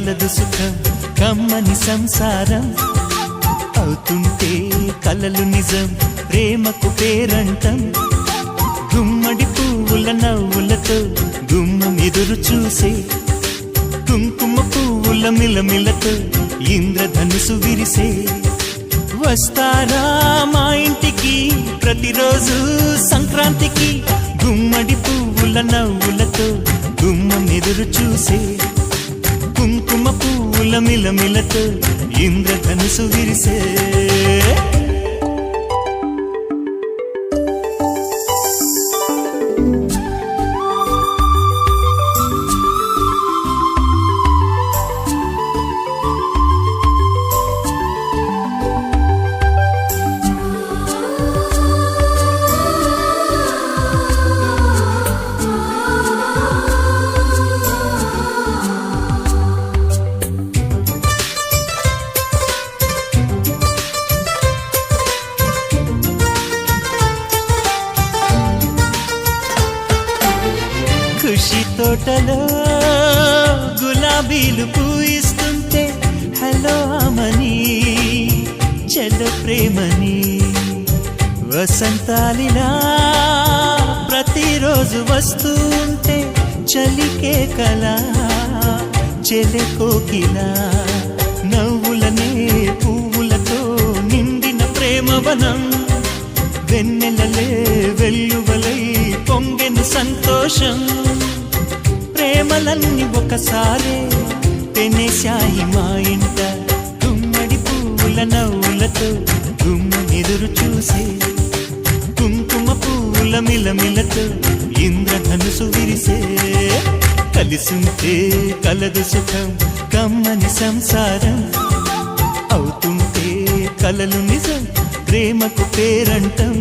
కలదు సుఖం కమ్మని సంసారం అవుతుంటే కలలు నిజం ప్రేమకు పేరంటం గుమ్మడి పువ్వుల నవ్వులతో గుమ్మం ఎదురు చూసే కుంకుమ పువ్వుల మిలమిలతో ఇంద్రధనుసు విరిసే వస్తారా మా ఇంటికి ప్రతిరోజు సంక్రాంతికి గుమ్మడి పువ్వుల నవ్వులతో గుమ్మం ఎదురు చూసే కుంకుమ పువ్వుల మిలమిలతో ఇంద్రధనుసు విరిసే ఖుషి తోటలో గులాబీలు పూయిస్తుంటే హలో అమని చెల్లో ప్రేమని వసంతాలిలా ప్రతిరోజు వస్తూ ఉంటే చలికే కలా చెలె కోకిలా నవ్వులనే పువ్వులతో నిండిన ప్రేమవనం వెన్నెలలే వెల్లువలై పొంగెను సంతోషం ప్రేమలన్నీ ఒకసారే పెనేశాయి మా ఇంట గుమ్మడి పువ్వుల నవ్వులతో గుమ్మనెదురు చూసే కుంకుమ పువ్వుల మిలమిలతో ఇంద్రధనుసు విరిసే కలిసుంటే కలదు సుఖం కమ్మని సంసారం అవుతుంటే కలలు నిజం ప్రేమకు పేరంటం